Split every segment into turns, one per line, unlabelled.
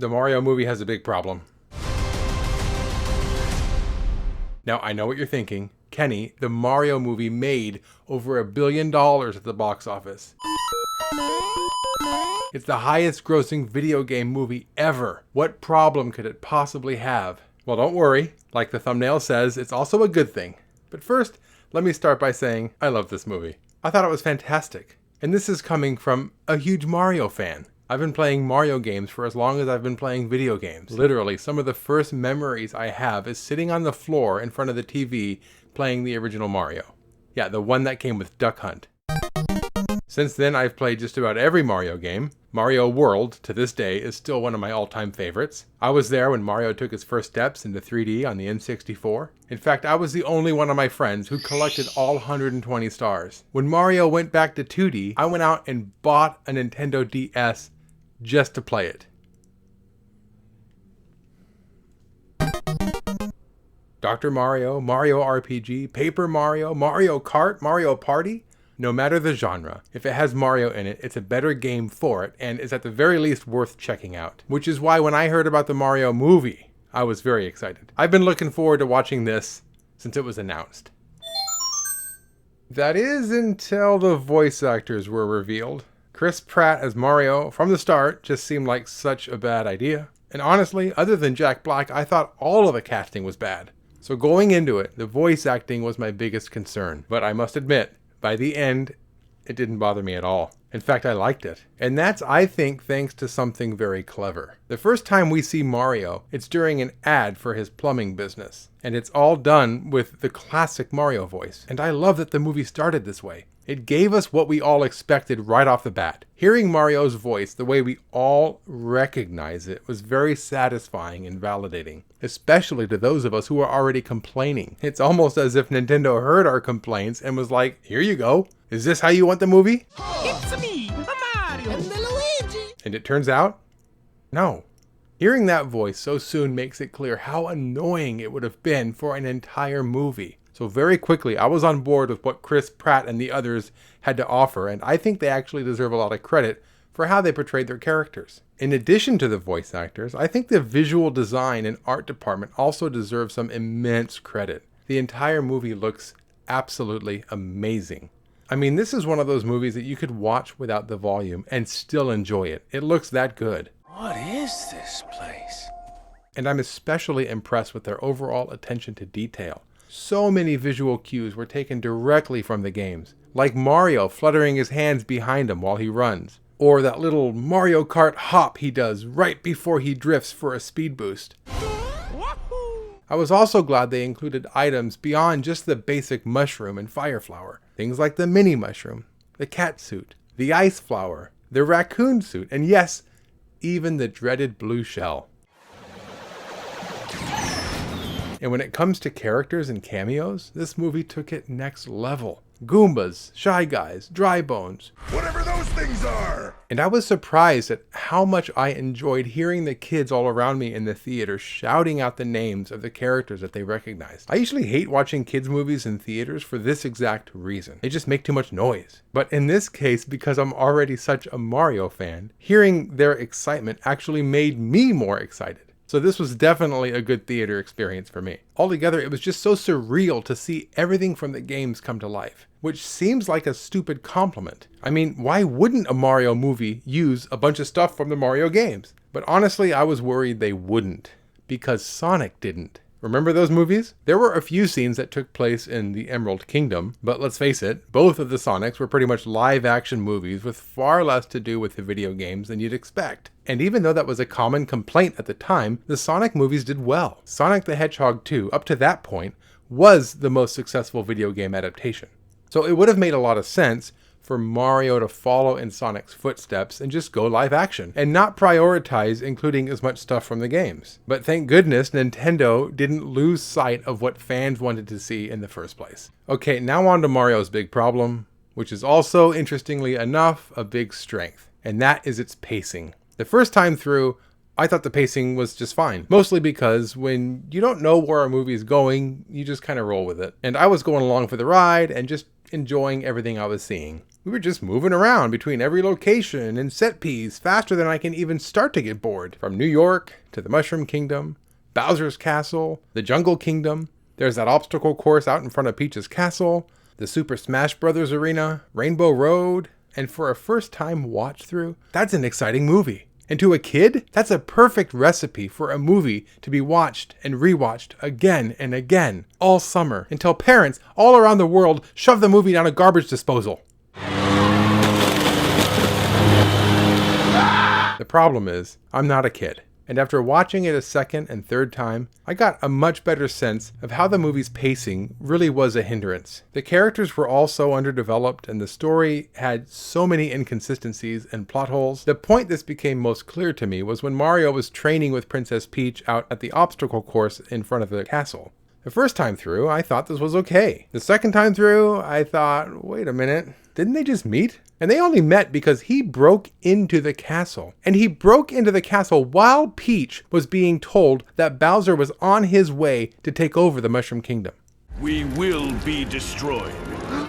The Mario movie has a big problem. Now, I know what you're thinking. Kenny, the Mario movie made over $1 billion at the box office. It's the highest grossing video game movie ever. What problem could it possibly have? Well, don't worry. Like the thumbnail says, it's also a good thing. But first, let me start by saying I love this movie. I thought it was fantastic. And this is coming from a huge Mario fan. I've been playing Mario games for as long as I've been playing video games. Literally, some of the first memories I have is sitting on the floor in front of the TV playing the original Mario. Yeah, the one that came with Duck Hunt. Since then, I've played just about every Mario game. Mario World, to this day, is still one of my all-time favorites. I was there when Mario took his first steps into 3D on the N64. In fact, I was the only one of my friends who collected all 120 stars. When Mario went back to 2D, I went out and bought a Nintendo DS just to play it. Dr. Mario, Mario RPG, Paper Mario, Mario Kart, Mario Party. No matter the genre, if it has Mario in it, it's a better game for it and is at the very least worth checking out. Which is why when I heard about the Mario movie, I was very excited. I've been looking forward to watching this since it was announced. That is until the voice actors were revealed. Chris Pratt as Mario from the start just seemed like such a bad idea. And honestly, other than Jack Black, I thought all of the casting was bad. So going into it, the voice acting was my biggest concern. But I must admit, by the end, it didn't bother me at all. In fact, I liked it. And that's, I think, thanks to something very clever. The first time we see Mario, it's during an ad for his plumbing business. And it's all done with the classic Mario voice. And I love that the movie started this way. It gave us what we all expected right off the bat. Hearing Mario's voice the way we all recognize it was very satisfying and validating, especially to those of us who are already complaining. It's almost as if Nintendo heard our complaints and was like, here you go. Is this how you want the movie?
It's me, Mario, and Luigi.
And it turns out, no. Hearing that voice so soon makes it clear how annoying it would have been for an entire movie. So very quickly, I was on board with what Chris Pratt and the others had to offer, and I think they actually deserve a lot of credit for how they portrayed their characters. In addition to the voice actors, I think the visual design and art department also deserve some immense credit. The entire movie looks absolutely amazing. I mean, this is one of those movies that you could watch without the volume and still enjoy it. It looks that good.
What is this place?
And I'm especially impressed with their overall attention to detail. So many visual cues were taken directly from the games, like Mario fluttering his hands behind him while he runs, or that little Mario Kart hop he does right before he drifts for a speed boost. I was also glad they included items beyond just the basic mushroom and fire flower. Things like the mini mushroom, the cat suit, the ice flower, the raccoon suit, and yes, even the dreaded blue shell. And when it comes to characters and cameos, this movie took it next level. Goombas, Shy Guys, Dry Bones.
Whatever those things are!
And I was surprised at how much I enjoyed hearing the kids all around me in the theater shouting out the names of the characters that they recognized. I usually hate watching kids movies in theaters for this exact reason. They just make too much noise. But in this case, because I'm already such a Mario fan, hearing their excitement actually made me more excited. So this was definitely a good theater experience for me. Altogether, it was just so surreal to see everything from the games come to life, which seems like a stupid compliment. I mean, why wouldn't a Mario movie use a bunch of stuff from the Mario games? But honestly, I was worried they wouldn't, because Sonic didn't. Remember those movies? There were a few scenes that took place in the Emerald Kingdom, but let's face it, both of the Sonics were pretty much live-action movies with far less to do with the video games than you'd expect. And even though that was a common complaint at the time, the Sonic movies did well. Sonic the Hedgehog 2, up to that point, was the most successful video game adaptation. So it would have made a lot of sense for Mario to follow in Sonic's footsteps and just go live action, and not prioritize including as much stuff from the games. But thank goodness Nintendo didn't lose sight of what fans wanted to see in the first place. Okay, now on to Mario's big problem, which is also, interestingly enough, a big strength, and that is its pacing. The first time through, I thought the pacing was just fine, mostly because when you don't know where a movie is going, you just kind of roll with it. And I was going along for the ride and just enjoying everything I was seeing. We were just moving around between every location and set piece faster than I can even start to get bored. From New York to the Mushroom Kingdom, Bowser's Castle, the Jungle Kingdom. There's that obstacle course out in front of Peach's castle, the Super Smash Bros. Arena, Rainbow Road. And for a first-time watch-through, that's an exciting movie. And to a kid, that's a perfect recipe for a movie to be watched and rewatched again and again all summer until parents all around the world shove the movie down a garbage disposal. The problem is, I'm not a kid. And after watching it a second and third time, I got a much better sense of how the movie's pacing really was a hindrance. The characters were all so underdeveloped and the story had so many inconsistencies and plot holes. The point this became most clear to me was when Mario was training with Princess Peach out at the obstacle course in front of the castle. The first time through, I thought this was okay. The second time through, I thought, wait a minute, didn't they just meet? And they only met because he broke into the castle. And he broke into the castle while Peach was being told that Bowser was on his way to take over the Mushroom Kingdom.
We will be destroyed.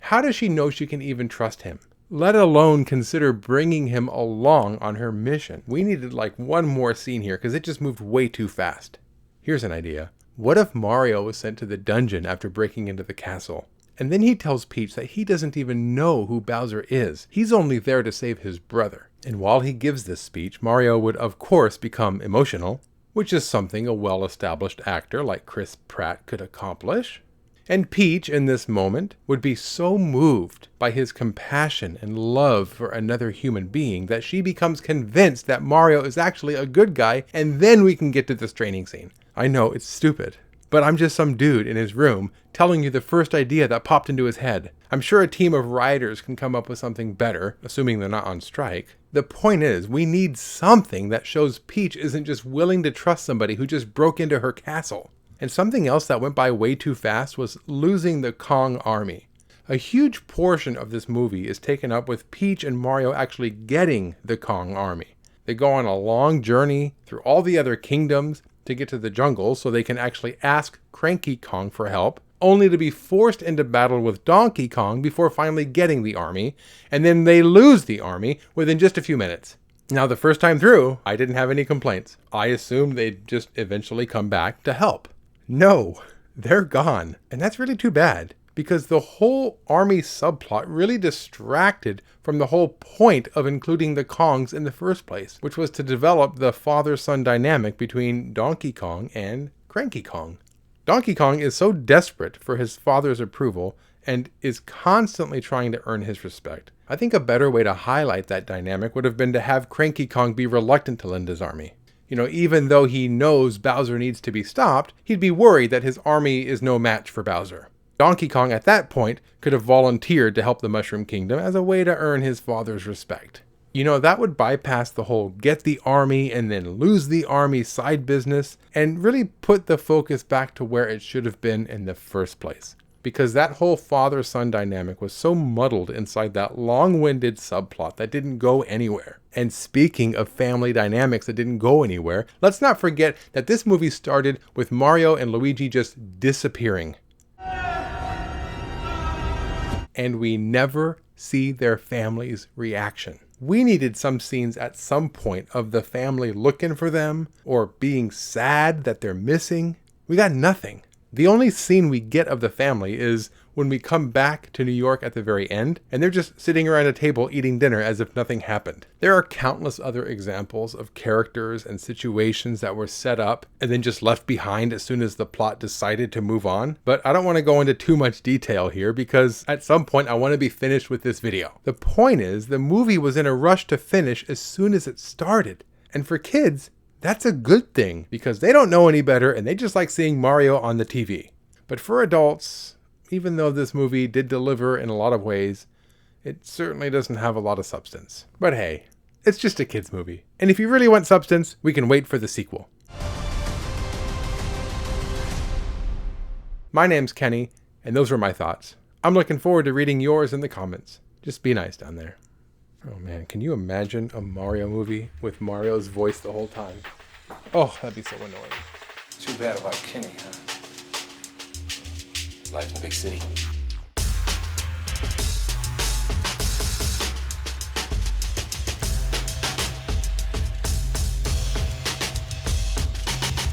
How does she know she can even trust him? Let alone consider bringing him along on her mission. We needed like one more scene here because it just moved way too fast. Here's an idea. What if Mario was sent to the dungeon after breaking into the castle? And then he tells Peach that he doesn't even know who Bowser is. He's only there to save his brother. And while he gives this speech, Mario would of course become emotional, which is something a well-established actor like Chris Pratt could accomplish. And Peach, in this moment, would be so moved by his compassion and love for another human being that she becomes convinced that Mario is actually a good guy, and then we can get to this training scene. I know, it's stupid. But I'm just some dude in his room telling you the first idea that popped into his head. I'm sure a team of writers can come up with something better, assuming they're not on strike. The point is, we need something that shows Peach isn't just willing to trust somebody who just broke into her castle. And something else that went by way too fast was losing the Kong army. A huge portion of this movie is taken up with Peach and Mario actually getting the Kong army. They go on a long journey through all the other kingdoms to get to the jungle so they can actually ask Cranky Kong for help, only to be forced into battle with Donkey Kong before finally getting the army, and then they lose the army within just a few minutes. Now, the first time through, I didn't have any complaints. I assumed they'd just eventually come back to help. No, they're gone. And that's really too bad, because the whole army subplot really distracted from the whole point of including the Kongs in the first place, which was to develop the father-son dynamic between Donkey Kong and Cranky Kong. Donkey Kong is so desperate for his father's approval and is constantly trying to earn his respect. I think a better way to highlight that dynamic would have been to have Cranky Kong be reluctant to lend his army. You know, even though he knows Bowser needs to be stopped, he'd be worried that his army is no match for Bowser. Donkey Kong at that point could have volunteered to help the Mushroom Kingdom as a way to earn his father's respect. You know, that would bypass the whole get the army and then lose the army side business and really put the focus back to where it should have been in the first place. Because that whole father-son dynamic was so muddled inside that long-winded subplot that didn't go anywhere. And speaking of family dynamics that didn't go anywhere, let's not forget that this movie started with Mario and Luigi just disappearing. And we never see their family's reaction. We needed some scenes at some point of the family looking for them or being sad that they're missing. We got nothing. The only scene we get of the family is when we come back to New York at the very end, and they're just sitting around a table eating dinner as if nothing happened. There are countless other examples of characters and situations that were set up and then just left behind as soon as the plot decided to move on. But I don't want to go into too much detail here because at some point I want to be finished with this video. The point is, the movie was in a rush to finish as soon as it started. And for kids, that's a good thing because they don't know any better and they just like seeing Mario on the TV. But for adults, even though this movie did deliver in a lot of ways, it certainly doesn't have a lot of substance. But hey, it's just a kids movie. And if you really want substance, we can wait for the sequel. My name's Kenny, and those were my thoughts. I'm looking forward to reading yours in the comments. Just be nice down there. Oh man, can you imagine a Mario movie with Mario's voice the whole time? Oh, that'd be so annoying.
Too bad about Kenny, huh? Life in the big city.